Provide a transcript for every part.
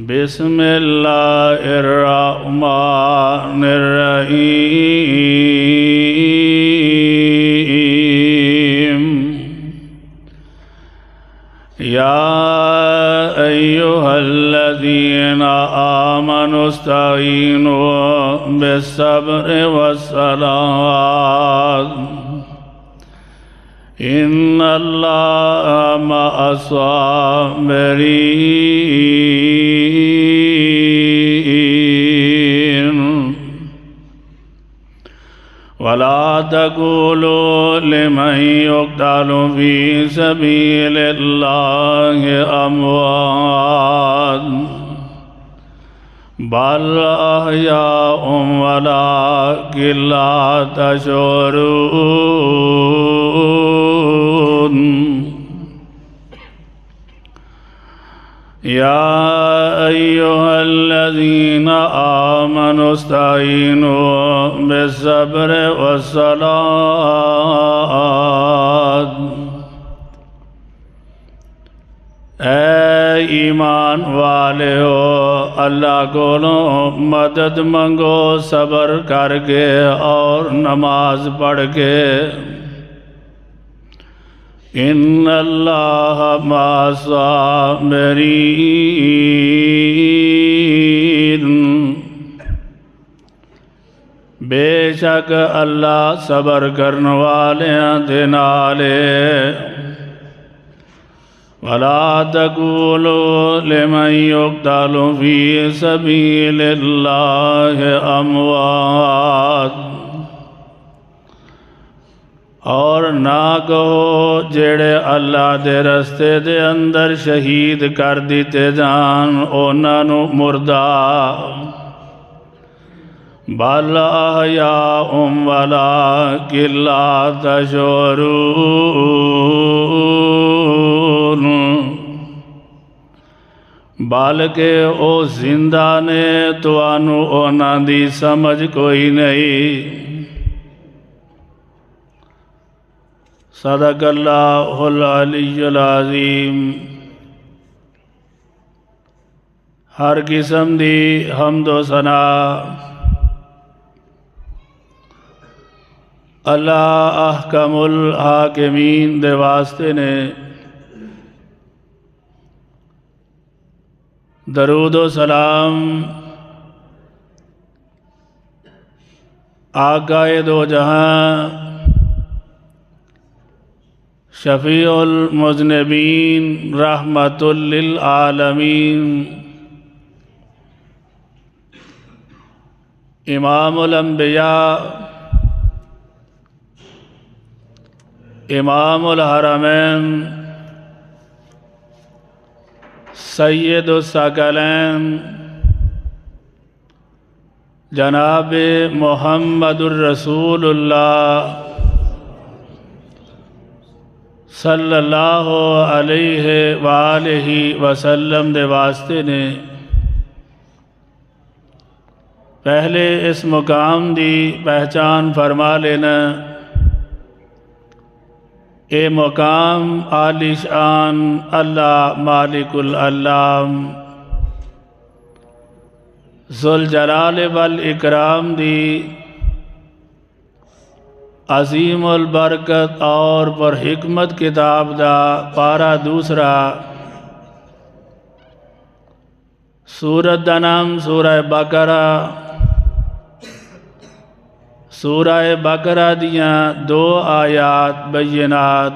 بسم اللہ الرحمن الرحیم یا ایہا الذین آمنوا استعینوا بالصبر والصلاۃ ان اللہ مع الصابرین ولا تقولوا لمن يقتل في سبيل الله اموات بل احیاء ولکن لا تشعرون یا ایہا الذین آمنوا استعینوا بالصبر والصلاۃ اے ایمان والے ہو اللہ کولوں مدد منگو صبر کر کے اور نماز پڑھ کے ان اللہ مع الصابرین بے شک اللہ صبر کرنے والے دے نالے ولا تقولوا لمن يقتل في سبيل الله اموات اور نہ کہو جڑے اللہ دے رستے دے اندر شہید کر دیتے جان انہاں نو مردہ بل احیاء ولکن لا تشعرون بلکہ او زندہ نے توانو انہاں دی سمجھ کوئی نہیں صدق اللہ العلی العظیم ہر قسم دی حمد و ثنا اللہ احکم الحاکمین دے واسطے نے درود و سلام آقائے دو جہاں شفیع المذنبین رحمت للعالمین امام الانبیاء امام الحرمین سید الثقلین جناب محمد الرسول اللہ صلی اللہ علیہ وآلہ وسلم دے واسطے نے پہلے اس مقام دی پہچان فرما لینا اے مقام عالی شان اللہ مالک العلام ذوالجلال والاکرام دی عظیم البرکت اور پر حکمت کتاب دا پارا دوسرا سورت دا نام سورہ بقرہ سورہ بقرہ دیاں 2 آیات بینات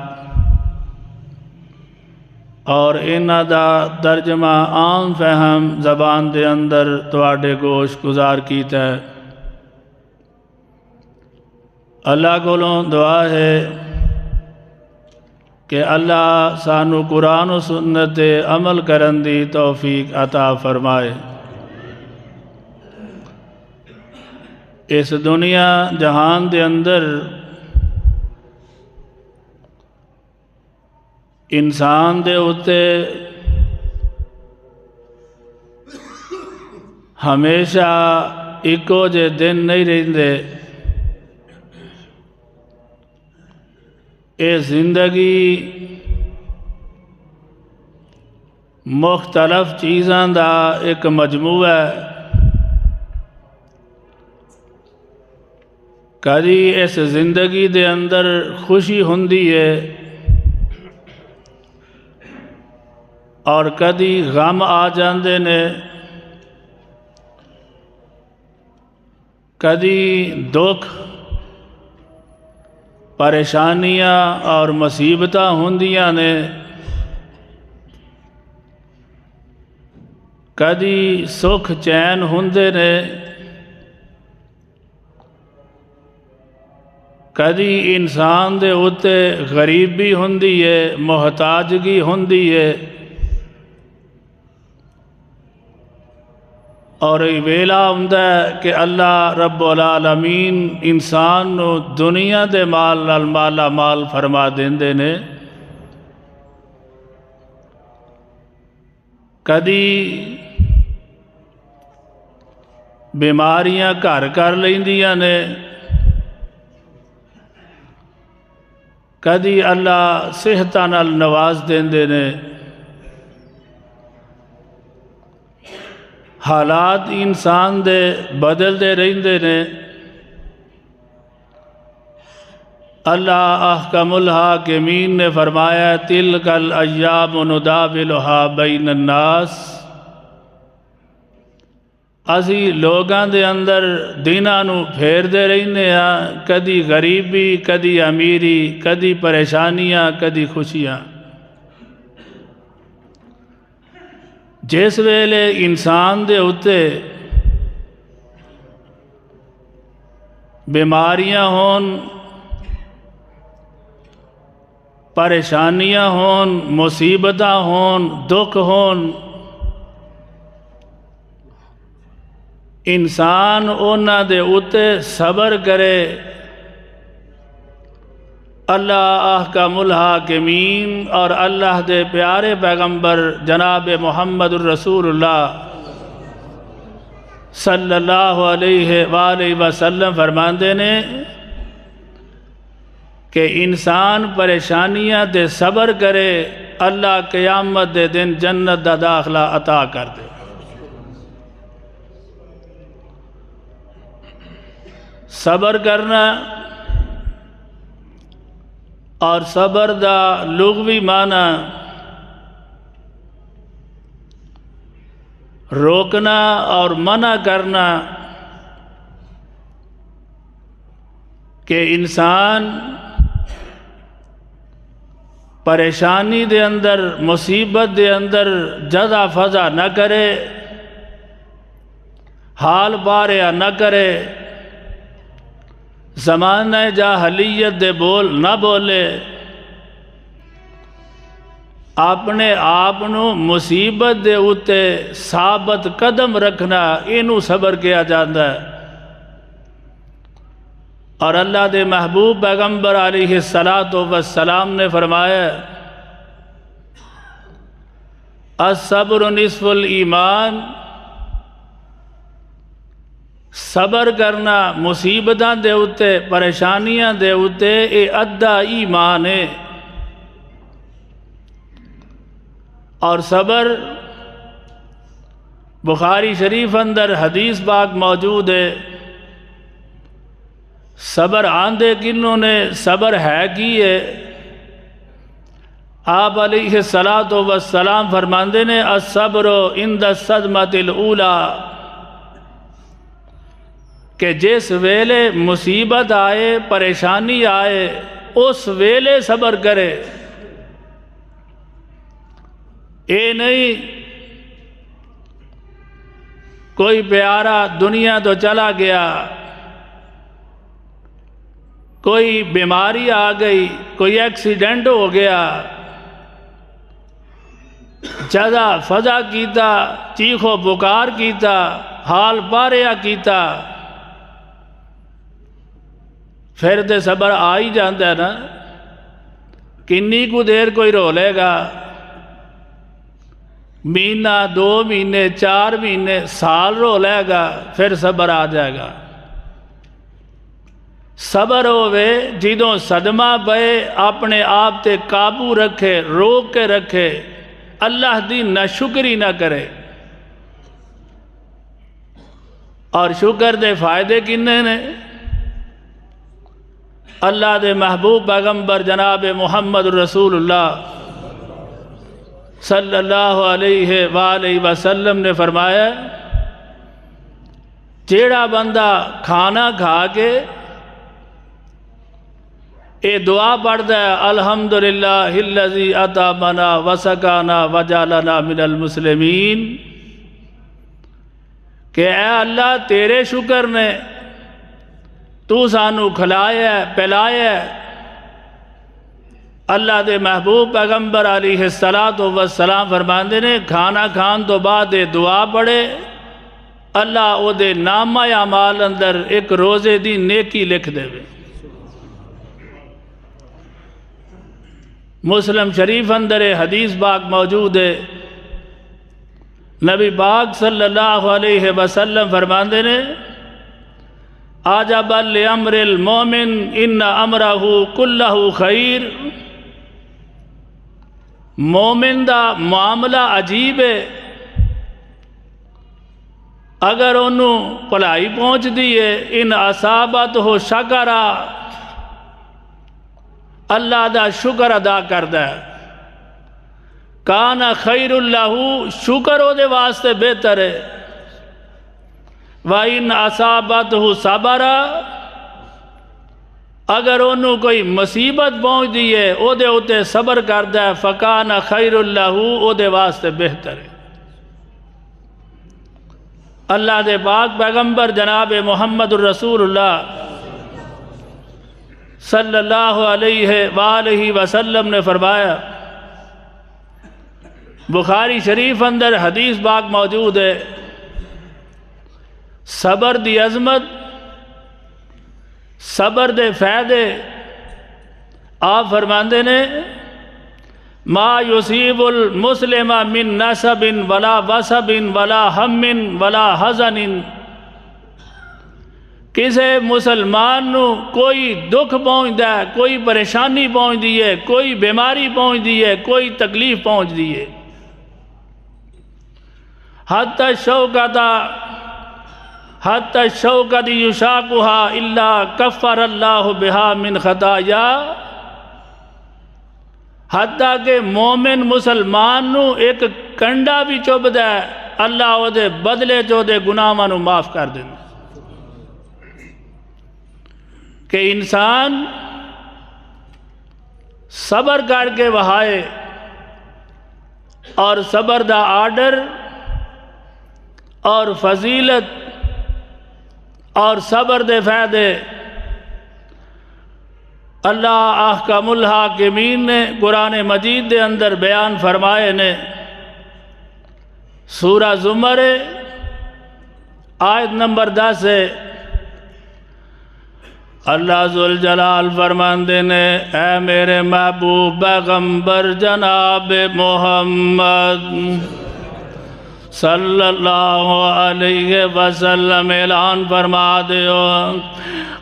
اور انہاں دا ترجمہ عام فہم زبان دے اندر تواڈے گوش گزار کیتا ہے اللہ کولوں دعا ہے کہ اللہ سانو قرآن و سنت دے عمل کرن دی توفیق عطا فرمائے اس دنیا جہان دے اندر انسان دے اتے ہمیشہ ایکو جے دن نہیں رہندے اے زندگی مختلف چیزاں دا ایک مجموعہ ہے۔ کدی اس زندگی دے اندر خوشی ہوندی ہے اور کدی غم آ جاندے نے، کدی دکھ پریشانیاں اور مصیبتاں ہوندیاں نے، کدی سکھ چین ہوندے نے، کدی انسان دے اتے غریبی ہوندی ہے، محتاجگی ہوندی ہے، اور ویلا ہوندا ہے کہ اللہ رب العالمین انسان نو دنیا دے مال نال مالا مال فرما دیندے نے، کدی بیماریاں گھر کر لیندیاں نے، کدی اللہ صحتاں نال نواز دیندے نے۔ حالات انسان دے بدلدے رہندے نے۔ اللہ احکم الحاکمین نے فرمایا تلک الایام نداولھا بین الناس، اسی لوگاں دے اندر دناں نو پھیر دے رہنے ہاں، کدی غریبی، کدی امیری، کدی پریشانیاں، کدی خوشیاں۔ جس ویلے انسان دے اتے بیماریاں ہون، پریشانیاں ہون، مصیبتاں ہون، دکھ ہون، انسان اونا دے اتے صبر کرے، اللہ احکم الحاکمین اور اللہ دے پیارے پیغمبر جناب محمد الرسول اللہ صلی اللہ علیہ وآلہ وسلم فرماندے نے کہ انسان پریشانیاں دے صبر کرے، اللہ قیامت دے دن جنت دا داخلہ عطا کر دے۔ صبر کرنا اور صبر دا لغوی معنی روکنا اور منع کرنا، کہ انسان پریشانی دے اندر، مصیبت دے اندر جزا فضا نہ کرے، حال باریا نہ کرے، زمانہ جاہلیت دے بول نہ بولے، اپنے آپنو مصیبت دے اتے ثابت قدم رکھنا، اینو صبر کیا جاندہ ہے۔ اور اللہ دے محبوب پیغمبر علیہ السلام نے فرمایا الصبر نصف الایمان، صبر کرنا مصیبتاں دے اتے، پریشانیاں دے اتے، اے ادھا ایمان ہے۔ اور صبر بخاری شریف اندر حدیث پاک موجود ہے، صبر آندے کنوں نے، صبر ہے کی ہے؟ آپ علیہ السلام فرماندے نے الصبر عند الصدمۃ الاولی، کہ جس ویلے مصیبت آئے، پریشانی آئے، اس ویلے صبر کرے۔ اے نہیں کوئی پیارا دنیا تو چلا گیا، کوئی بیماری آ گئی، کوئی ایکسیڈنٹ ہو گیا، جزا فضا کیتا، چیخ و پکار کیتا، حال پاریا کیتا، پھر تے صبر آ ہی جاندہ ہے نا۔ کنی کو دیر کوئی رو لے گا، مہینہ، 2 مہینے، 4 مہینے، سال رو لے گا، پھر صبر آ جائے گا۔ صبر ہوئے جدوں صدمہ پئے، اپنے آپ تے قابو رکھے، روک کے رکھے، اللہ دی ناشکری نہ کرے۔ اور شکر دے فائدے کنے نے؟ اللہ دے محبوب پیغمبر جناب محمد رسول اللہ صلی اللہ علیہ وآلہ وسلم نے فرمایا جیڑا بندہ کھانا کھا کے اے دعا پڑھتا ہے الحمدللہ الذی اطعمنا وسقانا وجعلنا من المسلمین کہ اے اللہ تیرے شکر نے تو سانو کھلایا ہے پلایا ہے۔ اللہ دے محبوب پیغمبر علیہ السلام فرماندے نے کھانا کھان تو بعد دعا پڑھے اللہ او دے نامہ اعمال اندر ایک روزے دی نیکی لکھ دے وے۔ مسلم شریف اندر حدیث پاک موجود ہے، نبی پاک صلی اللہ علیہ وسلم فرماندے نے عجبا لامر المومن ان امرہ کلہ خیر، مومن دا معاملہ عجیب ہے، اگر انہوں پلائی پہنچ دیئے ان اصابت ہو شکرہ اللہ دا شکر ادا کردہ ہے، کان خیر اللہ شکر او دے واسطے بہتر ہے، وَإِنْ أَصَابَتْهُ صَبَرًا اگر انہوں کوئی مصیبت پہنچ دیئے او دے اتے صبر کردہ ہے فَكَانَ خَيْرُ اللَّهُ او دے واسطے بہتر ہے۔ اللہ دے پاک پیغمبر جناب محمد الرسول اللہ صلی اللہ علیہ وآلہ وسلم نے فرمایا، بخاری شریف اندر حدیث پاک موجود ہے، صبر دی عظمت، صبر دے فائدے آپ فرماندے نے ما یصیب المسلم من نصب ولا وصب ولا ہم ولا حزن، کسے مسلمان نو کوئی دکھ پہنچ دا ہے، کوئی پریشانی پہنچ دی ہے، کوئی بیماری پہنچ دی ہے، کوئی تکلیف پہنچ دی ہے، حتی الشوکۃ یشاقھا الا کفر اللہ بہا من خطایا، حتیٰ کہ مومن مسلمان نو ایک کنڈا بھی چوب دے اللہ او دے بدلے جو دے گناہاں نو معاف کر دیں۔ کہ انسان صبر کر کے وہائے اور صبر دا آرڈر اور فضیلت اور صبر دے فائدے اللہ احکم الحاکمین نے قرآن مجید دے اندر بیان فرمائے نے۔ سورہ زمر آیت نمبر 10 ہے، اللہ ذوالجلال فرماندے نے اے میرے محبوب پیغمبر جناب محمد صلی اللہ علیہ وسلم اعلان فرما دیو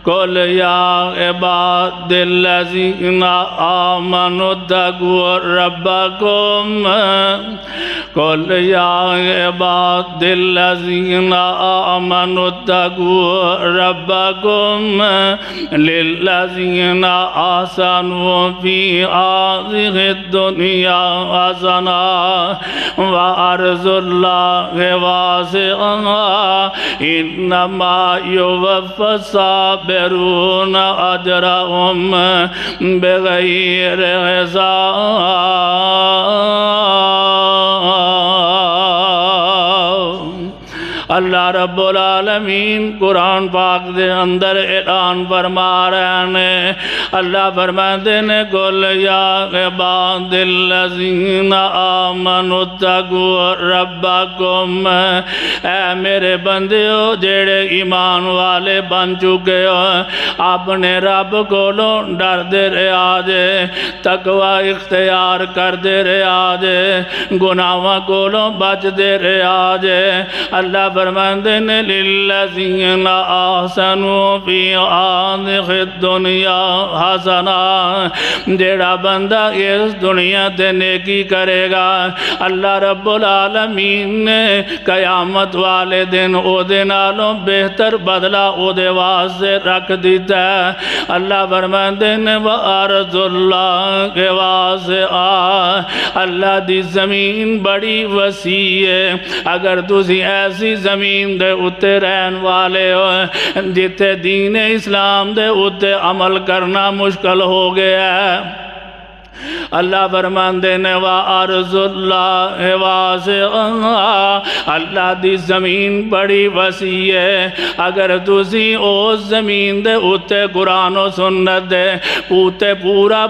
قل یا عباد الذین آمنوا اتقوا ربکم قل یا عباد الذین آمنوا اتقوا ربکم للذین احسنوا فی هذه الدنیا حسنۃ وارض اللہ واسع انما یوفی الصابرون اجرهم بغیر حساب۔ اللہ رب العالمین قرآن پاک دے اندر اعلان فرما رہے ہیں، اللہ فرماتے ہیں قل یا عباد الذین آمنوا اتقوا ربکم، اے میرے بندیو جیڑے ایمان والے بن چکے ہو اپنے رب کولو ڈر دے رہے آجے، تقوی اختیار کر دے رہے آجے، گناہاں کولو بچ دے رہے آجے۔ اللہ فرماندے نے للذین احسنوا فی هذه الدنیا حسنا، جیڑا بندہ اس دنیا تے نیکی کرے گا اللہ رب العالمین نے قیامت والے دن او دے نالوں بہتر بدلہ او دے واسطے رکھ دیتا ہے۔ اللہ فرماندے نے وَأَرْضُ اللَّهِ کے واسطے اللہ دی زمین بڑی وسیع ہے۔ اگر تسی ایسی زمین دے اتے رہن والے ہو جتے دین اسلام دے اتے عمل کرنا مشکل ہو گیا ہے، اللہ فرماندے نے وَأَرْضُ اللَّهِ وَاسِعَةٌ، اللہ دی زمین بڑی وسیع ہے۔ اگر تسی اس زمین دے اتے قرآن و سنت دے اتے پورا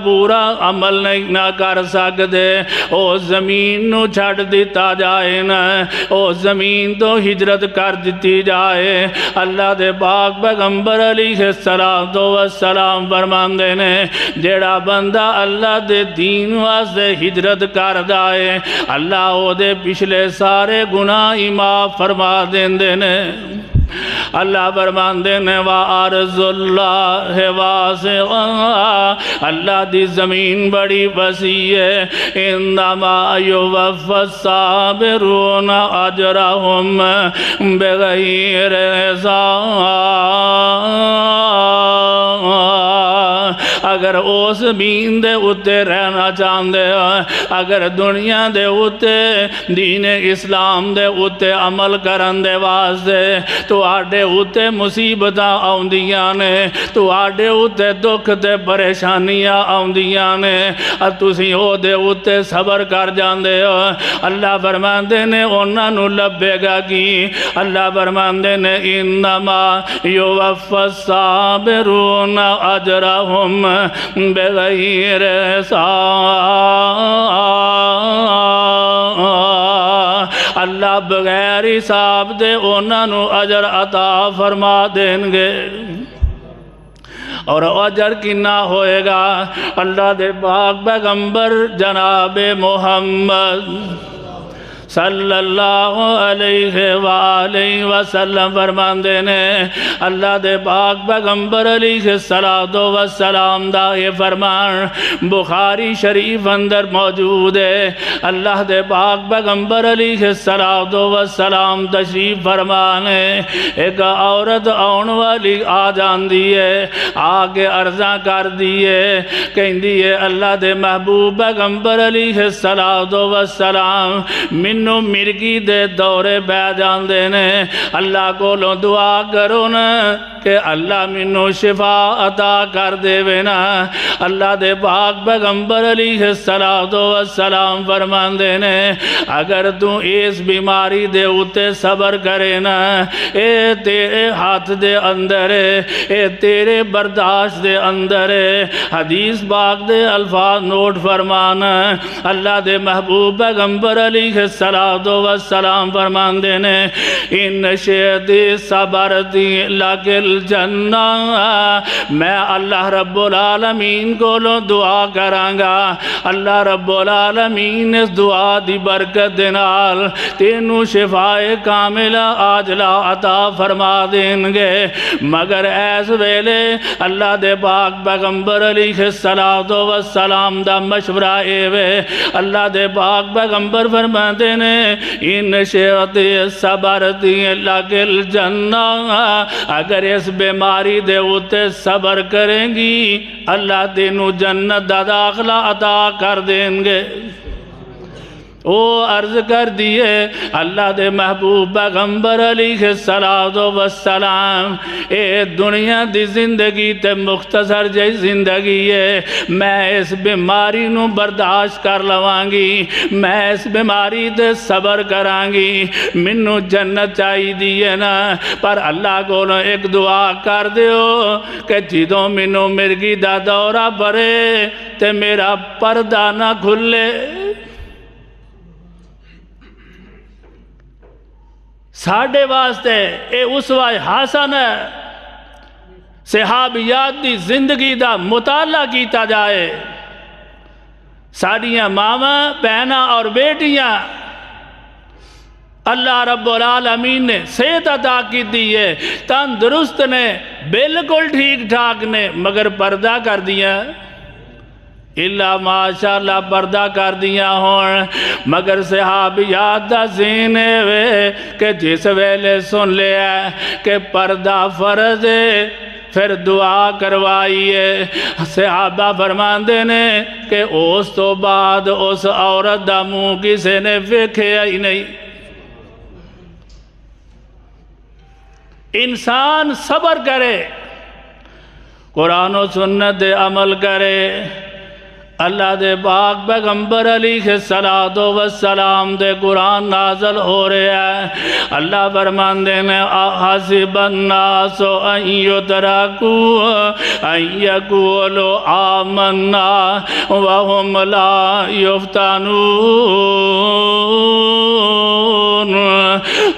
عمل نہیں نہ کر سکتے، اس زمین نو چھڑ دیتا جائے نا، اس زمین تو ہجرت کر دیتی جائے۔ اللہ دے پاک پیغمبر علیہ السلام فرماندے نے جیڑا بندہ اللہ دے دین واسطے ہجرت کر دائے اللہ او دے پچھلے سارے گناہ معاف فرما دیندے نے۔ اللہ فرماندے نے وَأَرْضُ اللَّهِ وَاسِعَةٌ، اللہ دی زمین بڑی وسیع ہے۔ إِنَّمَا يُوَفَّى الصَّابِرُونَ أَجْرَهُمْ بِغَيْرِ حِسَابٍ، اگر اس زمین دے اتے رہنا چاہندے ہو، اگر دنیا دے اتے دین اسلام دے اتے عمل کرن دے واسطے تو آڈے اتے مصیبتاں آؤندیاں نے، تو آڈے اتے دکھ تے پریشانیاں آؤندیاں نے، تسی او دے اتے صبر کر جاندے ہو، اللہ فرماندے نے انہاں نو لبے گا کی۔ اللہ فرماندے نے انما یوفی الصابرون اجرہم بغیر حساب، اللہ بغیر حساب دے انہاں نو اجر عطا فرما دیں گے۔ اور اجر کنا ہوئے گا؟ اللہ دے پاک پیغمبر جناب محمد صلی اللہ علیہ وآلہ وسلم فرماندے نے اللہ دے پاک پیغمبر علیہ السلام دا یہ فرمان بخاری شریف اندر موجود ہے۔ اللہ دے پاک پیغمبر علیہ السلام تشریف فرمانے ایک عورت آن والی آ جاندی ہے، آگے عرضاں کر دیئے کہندی ہے اللہ دے محبوب پیغمبر علیہ السلام منو مرگی دے دورے بے جاندے نے، اللہ کو لو دعا کرو نا کہ اللہ منو شفا عطا کر دے وینا۔ اللہ دے پاک پیغمبر علیہ السلام فرماندے نے اگر تو اس بیماری دے اتے صبر کرے نا، اے تیرے ہاتھ دے اندر ہے، اے تیرے برداشت دے اندر ہے۔ حدیث پاک دے الفاظ نوٹ فرمانا، اللہ دے محبوب پیغمبر علیہ السلام فرماندے نے ان شیدی صبرتی لگل جنہ، میں اللہ رب العالمین کو لو دعا کرانگا، اللہ رب العالمین اس دعا دی برکت دینال تینو شفائے کاملہ آجلہ عطا فرما دیں گے۔ مگر ایس ویلے اللہ دے پاک پیغمبر علیہ السلام دا مشورہ ایوے، اللہ دے پاک پیغمبر فرماندے نے ان شیعتی صبرتی لگل جنہ، اگر اس بیماری دے اتے صبر کریں گی اللہ تینو جنت دا داخلہ عطا کر دیں گے۔ او عرض کر دیئے اللہ دے محبوب پیغمبر علیہ السلام اے دنیا دی زندگی تے مختصر جی زندگی ہے، میں اس بیماری نو برداشت کر لوانگی، میں اس بیماری تے صبر کرانگی، منو جنت چاہی دیئے نا، پر اللہ کو ایک دعا کر دیو کہ جدوں منو مرگی دا دورہ پڑے تے میرا پردہ نہ کھلے۔ ساڑھے واسطے اے اسوہ حسن ہے، صحابیات دی زندگی دا مطالعہ کیتا جائے، ساڑھیاں ماما بہنہ اور بیٹیاں اللہ رب العالمین نے صحت عطا کی دی ہے، تندرست نے، بالکل ٹھیک ٹھاک نے، مگر پردہ کر دیا اللہ ماشاءاللہ پردہ کر دیا ہون، مگر صحابیات دا سینے وے کہ جس ویلے سن لیا کہ پردہ فرض ہے پھر دعا کروائیے، صحابہ فرماندے نے کہ اس تو بعد اس عورت دا منہ کسے نے ویکھیا ہی نہیں۔ انسان صبر کرے، قرآن و سنت دے عمل کرے، اللہ دے پاک پیغمبر علیہ السلام دے قرآن نازل ہو رہے ہیں۔ اللہ فرماندے نے احسب الناس ان یترکوا ان یقولوا آمنا وهم لا یفتنون۔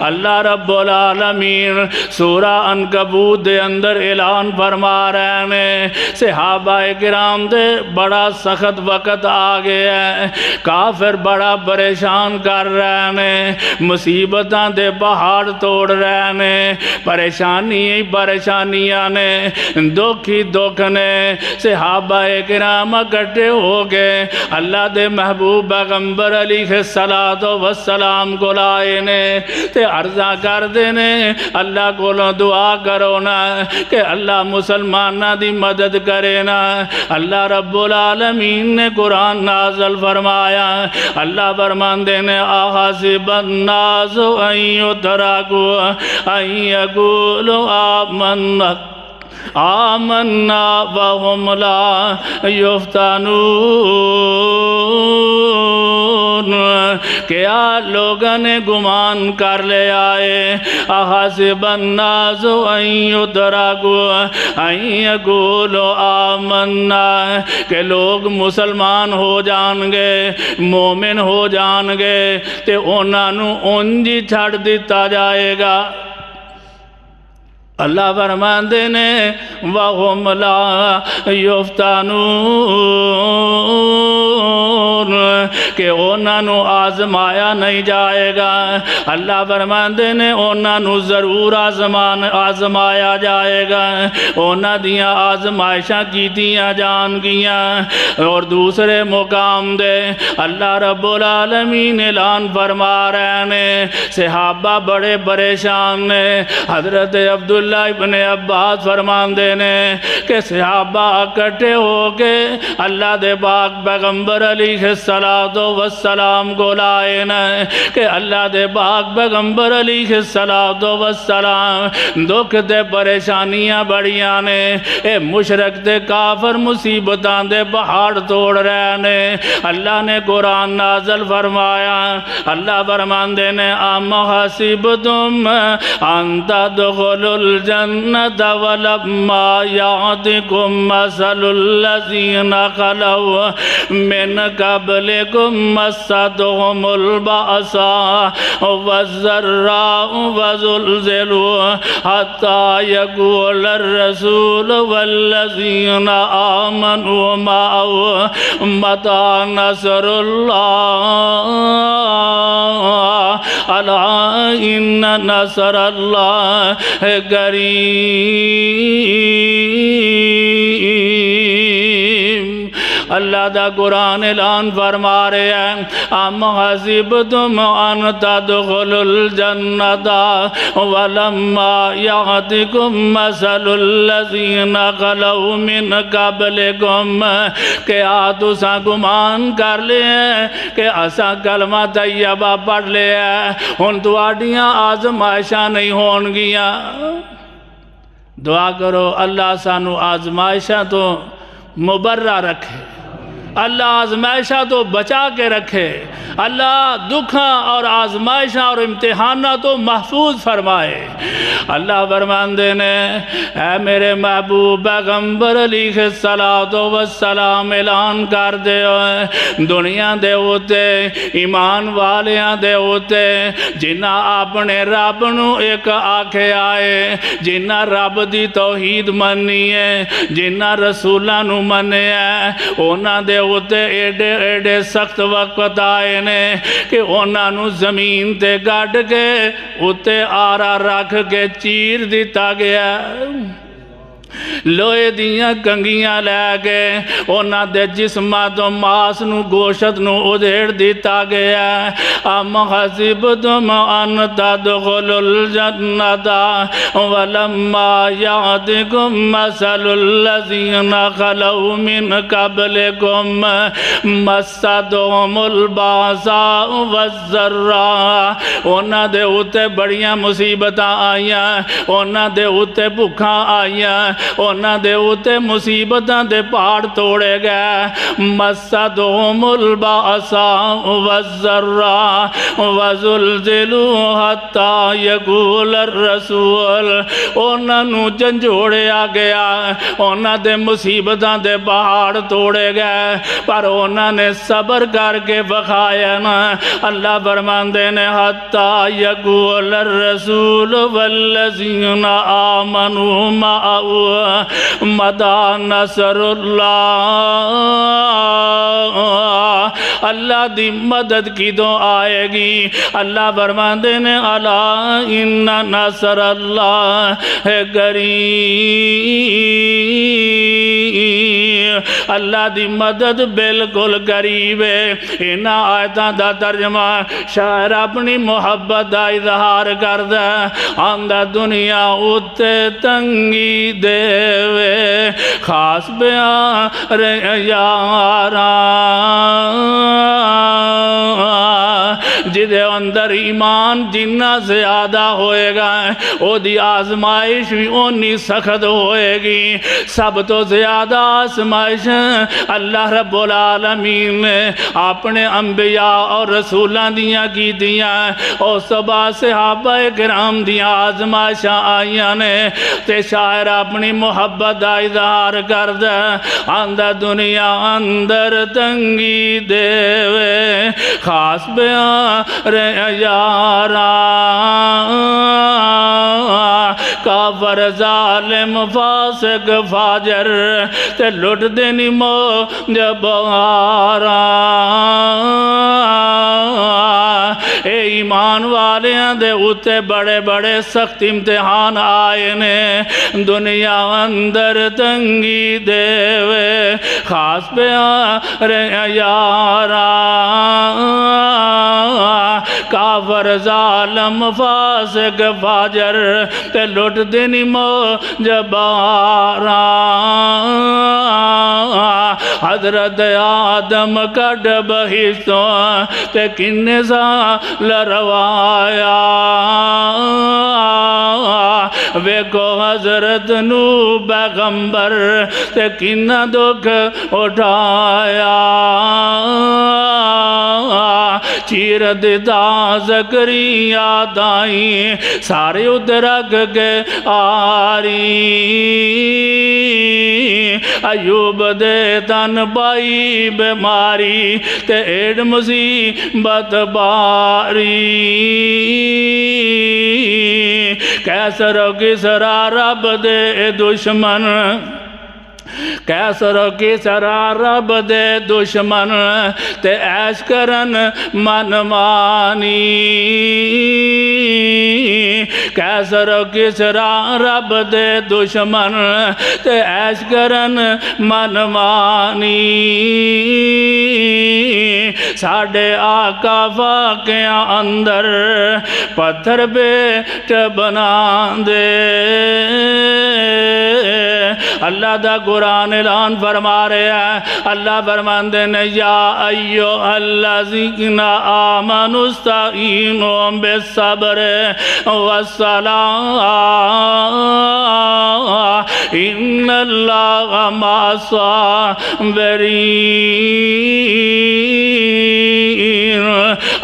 اللہ رب العالمین سورہ عنکبوت دے اندر اعلان فرما رہے ہیں، صحابہ کرام دے بڑا سخت وقت آ گیا ہے، کافر بڑا پریشان کر رہے ہیں، مصیبتاں دے پہاڑ توڑ رہے ہیں، پریشانیاں نے، دکھ ہی دکھ نے، صحابہ کرام اکٹھے ہو گئے، اللہ دے محبوب پیغمبر علیہ السلام کو لائے نے تے عرضہ کر دینے اللہ کو دعا کرو نا کہ اللہ مسلمانہ دی مدد کرے نا۔ اللہ رب العالمین نے قرآن نازل فرمایا، اللہ فرماندے نے احسب الناس ان یترکوا ان یقولوا آمنا وهم لا یفتنون۔ کیا لوگوں نے گمان کر لے آئے احسب الناس ان یترکوا ان یقولوا آمنا کہ لوگ مسلمان ہو جان گے، مومن ہو جان گے تے انہاں نوں اونج ہی چھڑ دیتا جائے گا۔ اللہ فرماندے نے وَهُمْ لَا يُفْتَنُونَ کہ انہاں نوں آزمایا نہیں جائے گا۔ اللہ فرماندے نے انہاں نوں ضرور آزمایا جائے گا، انہاں دیاں آزمائشاں کیتیاں جان گیاں۔ اور دوسرے مقام دے اللہ رب العالمین اعلان فرما رہے ہیں، صحابہ بڑے پریشان نے، حضرت عبداللہ ابن عباس فرماندے نے کہ صحابہ اکٹھے ہو کے اللہ دے پاک پیغمبر علیہ السلام کو لائے نا کہ اللہ دے پاک پیغمبر علیہ السلام دکھ دے پریشانیاں بڑیاں نے، اے مشرک دے کافر مصیبتاں دے پہاڑ توڑ رہے نے۔ اللہ نے قرآن نازل فرمایا، اللہ فرماندے نے ام حسبتم ان تدخلوا الجنة ولما يعطكم مثل الذين خلوا من قبلكم مستهم البأساء والضراء وزلزلوا حتى يقول الرسول والذين آمنوا معه متى نصر الله ألا إن نصر الله قریب۔ اللہ دا قرآن اعلان فرما رہے ہیں ام حسبتم ان تدخلوا الجنة ولما يأتكم مثل الذين خلوا من قبلكم کہ تساں گمان کر لے کہ اساں کلمہ طیبہ پڑھ لے ہن تواڈیاں آزمائشاں نہیں ہون گیاں۔ دعا کرو اللہ سانو آزمائشاں تو مبرہ رکھے، اللہ آزمائشہ تو بچا کے رکھے، اللہ دکھاں اور آزمائشہ اور امتحانہ تو محفوظ فرمائے۔ اللہ فرماندے نے اے میرے محبوب پیغمبر علیہ السلام اعلان کر دے دنیا دے ہوتے ایمان والیاں دے ہوتے جنہ اپنے رب نو ایک آکھے آئے، جنہ رب دی توحید منی ہے، جنہ رسولہ نو منے ہے، اونا دے اتے ایڈے ایڈے سخت وقت آئے نے کہ انہاں نو زمین تے گڈ کے اتے آرا رکھ کے چیر دیتا گیا لوہے دیاں کنگیاں لے کے انہاں دے جسماں تو ماس نو گوشت نو ادھیڑ دیتا گیا ام حسبتم ان تدخلوا الجنت ولما یأتکم مثل الذین خلوا من قبلکم مستهم الباساء والضراء انہاں دے اتے بڑیاں مصیبتاں آئیاں انہاں دے اتے بھکھاں آئیاں انہاں دے اتے مصیبتاں دے پہاڑ توڑے گئے مَسَّتْهُمُ الْبَأْسَاءُ وَالضَّرَّاءُ وَزُلْزِلُوا حَتَّى يَقُولَ الرَّسُولُ انہاں نو جھنجھوڑیا گیا انہاں دے مصیبتاں دے پہاڑ توڑے گئے پر انہاں نے صبر کر کے بخایا نا اللہ فرماندے نے حَتَّى يَقُولَ الرَّسُولُ وَالَّذِينَ آمَنُوا مَعَهُ مَتَى نَصْرُ اللَّهِ اللہ دی مدد کی تو آئے گی اللہ فرماندے نے الا ان نصر اللہ قریب اللہ دی مدد بالکل قریب ہے انہاں آیتاں دا ترجمہ شاعر اپنی محبت دا اظہار کردہ آندہ دنیا اتے تنگی دے خاص بیان یاران جدے اندر ایمان جنہ زیادہ ہوئے گا او دی آزمائش بھی اونی سخت ہوئے گی سب تو زیادہ آزمائش اللہ رب العالمین نے اپنے انبیاء اور رسولان دیاں کی دیاں اور سبا صحابہ کرام دیاں آزمائشاں آئیاں نے تے شاعر اپنی محبت دا اظہار کردہ آندہ دنیا اندر تنگی دے خاص بیان یاران کافر ظالم فاسق فاجر تے لٹ دینی مو جباران اے ایمان والیاں دے اتے بڑے بڑے سخت امتحان آئے نے دنیا اندر تنگی دے خاص بیان یاران کافر ظالم فاسق فاجر تے لٹ دینی مو جباران حضرت آدم کڈ بہشتوں تے کنے سال روایا ویکو حضرت نو پیغمبر تے کنا دکھ اٹھایا چیر دیتا زکریا دائیں سارے ادرک کے آری ایوب دے تن بائی بیماری تے ایڈ مصیبت باری کیسر و کسرا رب دے دشمن کیسر و کسرا رب دے دشمن تے عیش کرن من مانی کیسر و کسرا رب دے دشمن تے عیش کرن من مانی ساڑھے آقا واقعہ اندر پتھر بیٹ بنا دے اللہ دا قرآن اعلان فرما رہے ہیں اللہ فرماندے نے یا ایوہ الذین آمنوا استعینوا بالصبر والصلاۃ ان اللہ مع الصابرین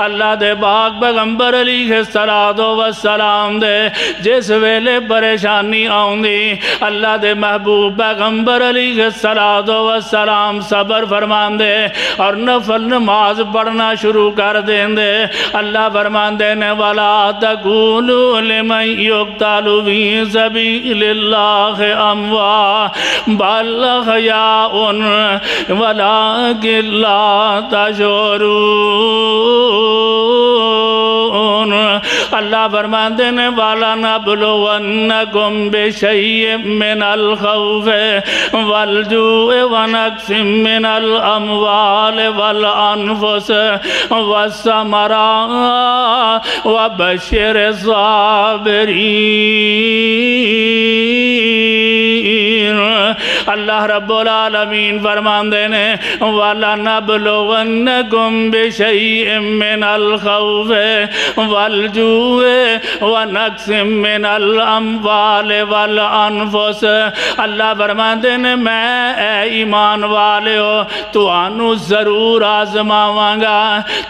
اللہ دے پاک پیغمبر علیہ السلام دے جس ویلے پریشانی آؤندی اللہ دے محبوب پیغمبر علیہ السلام صبر فرمان دے اور نفل نماز پڑھنا شروع کر دیں دے اللہ فرمان دے نے وَلَا تَقُولُوا لِمَنْ يُقْتَلُ فِي سَبِيلِ اللَّهِ الأموات بل أحياء ولكن لا تشعرون۔ اللہ فرماتے ہیں وَلَنَبْلُوَنَّكُمْ بِشَيْءٍ مِّنَ الْخَوْفِ وَالْجُوعِ وَنَقْصٍ مِّنَ الْأَمْوَالِ وَالْأَنفُسِ وَالثَّمَرَاتِ وَبَشِّرِ الصَّابِرِينَ۔ اللہ رب العالمین فرماندے نے وَلَنَبْلُوَنَّكُمْ بِشَيْءٍ مِّنَ الْخَوْفِ وَالْجُوعِ وَنَقْصٍ مِّنَ الْأَمْوَالِ وَالْأَنفُسِ۔ اللہ فرماندے نے میں اے ایمان والے ہو توانو ضرور آزماواں گا،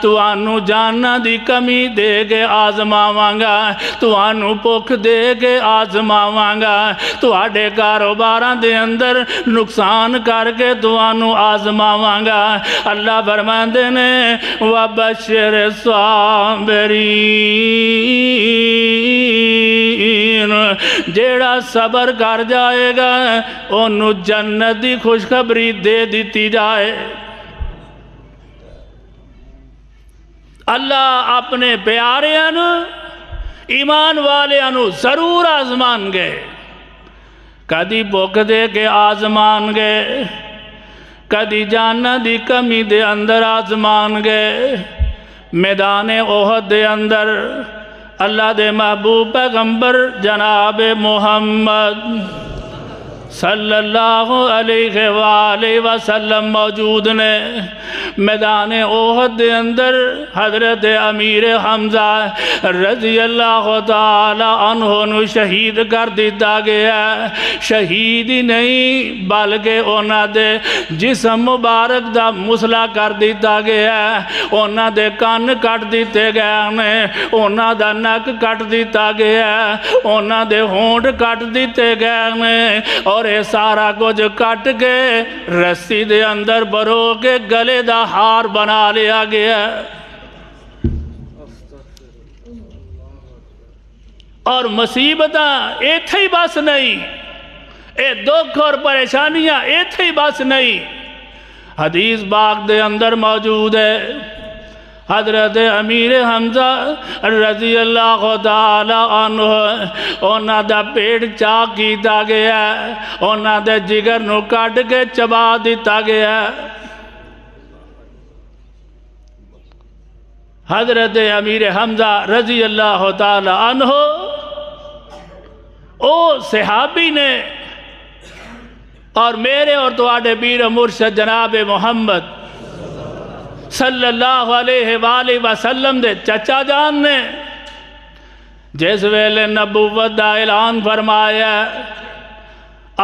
توانو جاننا دی کمی دے کے آزماواں گا، توانو بھوک دے کے آزماواں گا، تواڈے کاروباراں دے اندر نقصان کر کے توانو آزماواں گا۔ اللہ فرماندے نے وَبَشِّرِ الصَّابِرِينَ، جیڑا صبر کر جائے گا انہوں جنت دی خوشخبری دے دیتی جائے۔ اللہ اپنے پیاریاں ایمان والیاں ضرور آزمان گے، کدی بھوک دے کے آزمان گے، کدی جاننا دی کمی دے اندر آزمان گے۔ میدان احد دے اندر اللہ دے محبوب پیغمبر جناب محمد صلی اللہ علیہ وآلہ وسلم موجود نے۔ میدان احد دے اندر حضرت امیر حمزہ رضی اللہ تعالی عنہ نو شہید کر دیتا گیا۔ شہید ہی نہیں بلکہ اونا دے جسم مبارک دا مسلح کر دیتا گیا، اونا دے کان کٹ دیتے گئے، اونا دا نک کٹ دیتا گیا، اونا دے ہونٹ کٹ دیتے گئے، اور اے سارا کچھ کٹ کے رسی دے اندر برو کے گلے دا ہار بنا لیا گیا۔ اور مصیبتاں ایتھے ہی بس نہیں، اے دکھ اور پریشانیاں ایتھے ہی بس نہیں۔ حدیث باغ دے اندر موجود ہے، حضرت امیر حمزہ رضی اللہ تعالی عنہ اونا دا پیٹ چاک کیتا گیا، اونا دے جگر نو کٹ کے چبا دیتا گیا۔ حضرت امیر حمزہ رضی اللہ تعالی عنہ او صحابی نے اور میرے اور تواڈے پیر مرشد جناب محمد صلی اللہ علیہ وآلہ وسلم دے چچا جان نے جس ویلے نبوت دا اعلان فرمایا،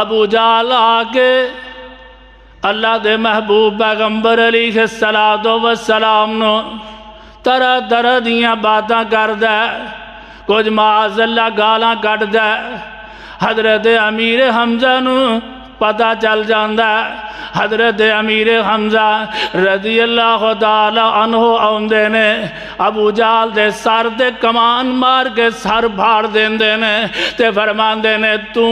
ابو جہل آکے اللہ دے محبوب پیغمبر علیہ السلام نو طرح طرح دیاں باتاں کر دے، کچھ معاذ اللہ گالاں کٹ دے۔ حضرت امیر حمزہ نو پتہ چل جاندہ، حضرت امیر حمزہ رضی اللہ تعالی عنہ آندے نے ابو جہل دے سر دے کمان مار کے سر بھاڑ دیندے نے تے فرماندے نے تو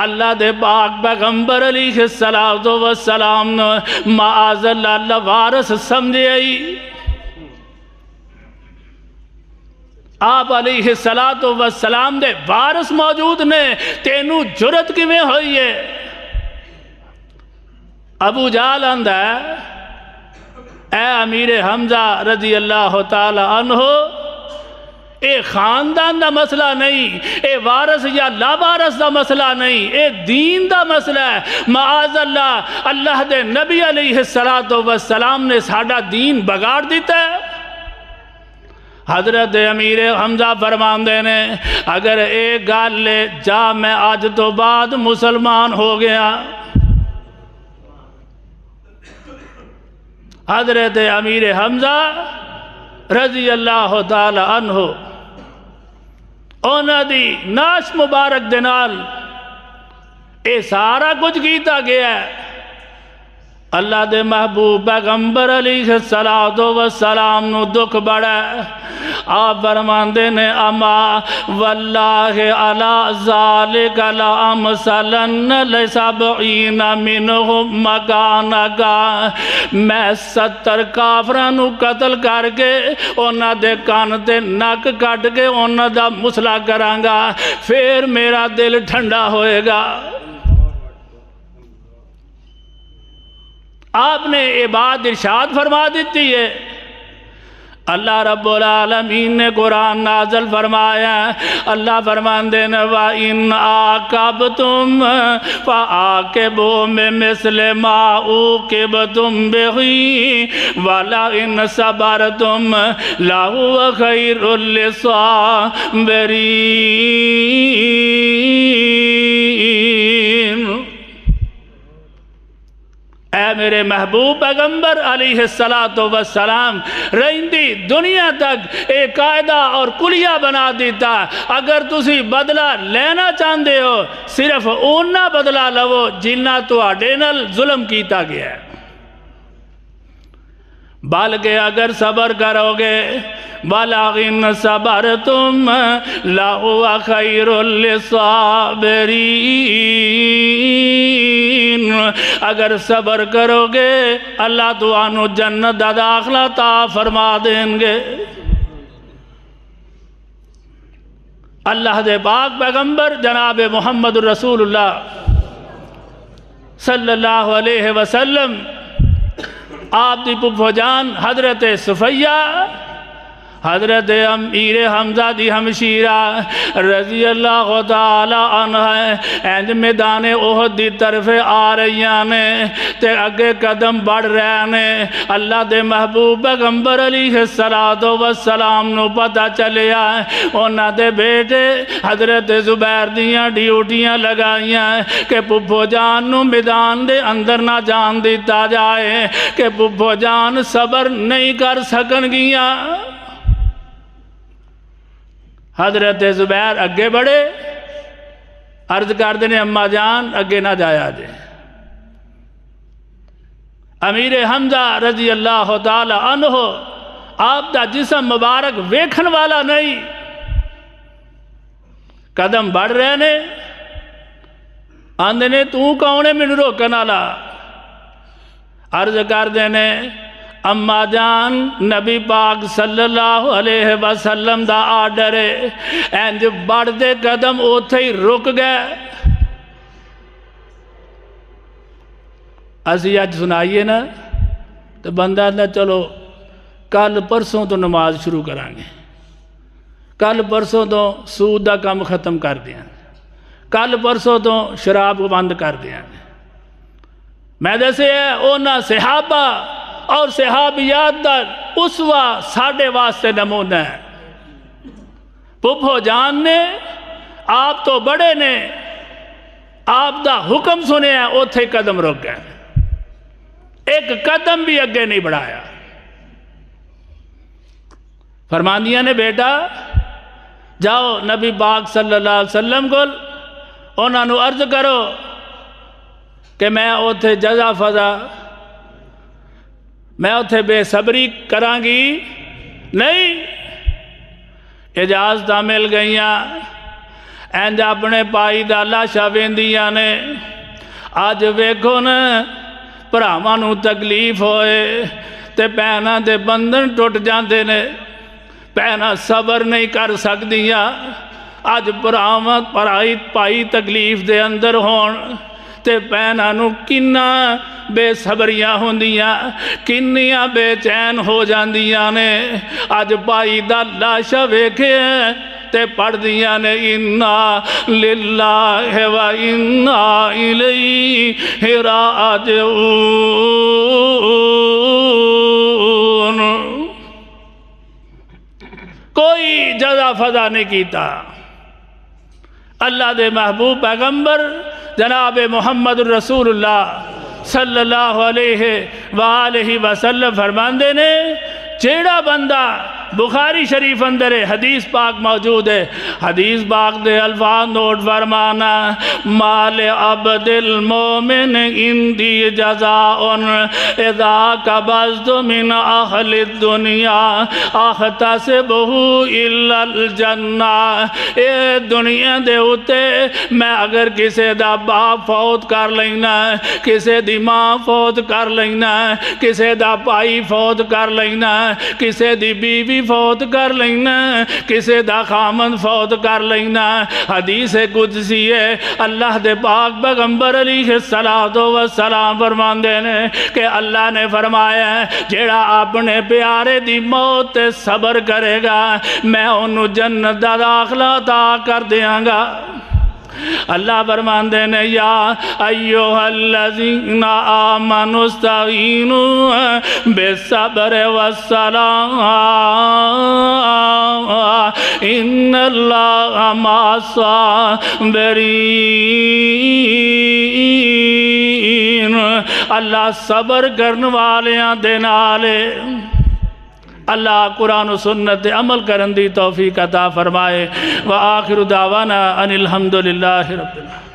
اللہ دے پاک پیغمبر علیہ السلام نو معاذ اللہ وارث سمجھے آئی۔ آپ علیہ السلام دے وارث موجود نے، تینو جرت کی میں ہوئی ہے؟ ابو جہل آندہ اے امیر حمزہ رضی اللہ تعالی عنہ، اے خاندان دا مسئلہ نہیں، اے وارث یا لا وارث دا مسئلہ نہیں، اے دین دا مسئلہ ہے۔ معاذ اللہ، اللہ دے نبی علیہ السلام نے ساڑھا دین بگاڑ دیتا ہے۔ حضرت امیر حمزہ فرماندے نے اگر ایک گال لے جا میں آج تو بعد مسلمان ہو گیا۔ حضرت امیر حمزہ رضی اللہ تعالی عنہ اونا دی ناش مبارک دنال اے سارا کچھ کیتا گیا ہے۔ اللہ دے محبوب پیغمبر علیہ السلام نو دکھ بڑا ہے۔ آپ فرماندے نے اما واللہ علی ذالک لامثلن لسبعین منہم مکانکا، میں 70 کافراں نو قتل کر کے انہاں دے کان تے نک کٹ کے انہاں دا مسئلہ کرانگا، پھر میرا دل ٹھنڈا ہوئے گا۔ آپ نے یہ بات ارشاد فرما دیتی ہے۔ اللہ رب العالمین نے قرآن نازل فرمایا، اللہ فرماندے نے وَإِنْ عَاقَبْتُمْ فَعَاقِبُوا بِمِثْلِ مَا عُوقِبْتُمْ بِهِ وَلَئِنْ صَبَرْتُمْ لَهُوَ خَيْرٌ لِّلصَّابِرِينَ۔ اے میرے محبوب پیغمبر علیہ السلام رہندی دنیا تک ایک قاعدہ اور کلیہ بنا دیتا، اگر تسی بدلہ لینا چاہندے ہو صرف اونا بدلہ لو جنہ تو آڈینل ظلم کیتا گیا ہے، بلکہ اگر صبر کرو گے وَلَئِنْ صَبَرْتُمْ لَهُوَ خَيْرٌ لِّلصَّابِرِينَ، اگر صبر کرو گے اللہ تو آنو جنت دا داخلہ عطا فرما دیں گے۔ اللہ دے پاک پیغمبر جناب محمد رسول اللہ صلی اللہ علیہ وسلم آپ دی پھپھو جان حضرت صفیہ حضرت امیر حمزہ دی ہمشیرہ رضی اللہ تعالی عنہ اینج میدان احد دی طرف آ رہیاں نے تے اگے قدم بڑھ رہے نے، اللہ دے محبوب پیغمبر علیہ السلام نو پتہ چلیا انہاں دے بیٹے حضرت زبیر دیاں ڈیوٹیاں لگائیاں کہ پھپھو جان نو میدان دے اندر نہ جان دیتا جائے کہ پھپھو جان صبر نہیں کر سکن گیاں۔ حضرت زبیر اگے بڑھے، عرض کر دینے اماں جان اگے نہ جایا جے۔ امیر حمزہ رضی اللہ تعالی عنہ آپ دا جسم مبارک ویکھن والا نہیں، قدم بڑھ رہے نے، آندے نے تو کونے میں روکن والا، عرض کر دینے اماں جان نبی پاک صلی اللہ علیہ وسلم دا آرڈر ہے، اینج بڑھ دے قدم اوتھے ہی رک گئے۔ اسی آج سنائیے نا تو بندہ نہ چلو کل پرسوں تو نماز شروع کرانگے، کل پرسوں تو سود دا کام ختم کر دیا، کل پرسوں تو شراب کو بند کر دیا۔ میں جیسے ہے اونا صحابہ اور صحابیات دا اسوہ ساڑھے واسطے نمونہ ہے۔ پھپھو جان نے آپ تو بڑے نے آپ دا حکم سنے ہیں اوتھے قدم رک گئے، ایک قدم بھی اگے نہیں بڑھایا۔ فرماندیاں نے بیٹا جاؤ نبی پاک صلی اللہ علیہ وسلم کو انہاں نو عرض کرو کہ میں اوتھے جزا فضا میں اوتھے بے صبری کرانگی نہیں، اجازت مل گئیاں، اینج اپنے پائی دا لاشا ویندیاں نے۔ آج ویکھو نا پراواں نو تکلیف ہوئے تے پینا دے بندن ٹوٹ جاندے نے، پینا صبر نہیں کر سکدیاں۔ آج پراواں پائی تکلیف دے اندر ہون تے پینا نو کنہ بے صبریاں ہوندیاں، کنیاں بے چین ہو جاندیاں نے۔ آج پائی دا لاشا ویکھے تے پڑھ دیاں نے اِنَّا لِلَّهِ وَإِنَّا إِلَيْهِ رَاجِعُونَ۔ کوئی جزا فضا نہیں کیتا۔ اللہ دے محبوب پیغمبر جناب محمد رسول اللہ صلی اللہ علیہ وآلہ وسلم فرماندے نے جیڑا بندہ بخاری شریف اندر حدیث پاک موجود ہے، حدیث پاک دے الفاظ نوٹ فرمانا، مال عبد المومن اندی جزاؤن اذا قبضت من اہل الدنیا احتسبہ الا الجنہ۔ اے دنیا دے ہوتے میں اگر کسے دا باپ فوت کر لینا، کسے دی ماں فوت کر لینا، کسے دا پائی فوت کر لینا، کسے دی بیوی فوت کر لینا، کسے دا خامن فوت کر لینا، حدیث قدسی ہے، اللہ دے پاک پیغمبر علیہ السلام فرماندے نے کہ اللہ نے فرمایا جیڑا اپنے پیارے دی موت تے صبر کرے گا میں انہوں جنت دا داخلہ عطا کر دیاں گا۔ اللہ فرماندے نے یا ایوہ الذین آمنوا استعینوا بالصبر والصلاۃ ان اللہ مع الصابرین۔ اللہ صبر کرنے والیاں دے نالے۔ اللہ قرآن و سنت عمل کرن دی توفیق عطا فرمائے۔ وآخر دعوانا ان الحمدللہ رب العالمین۔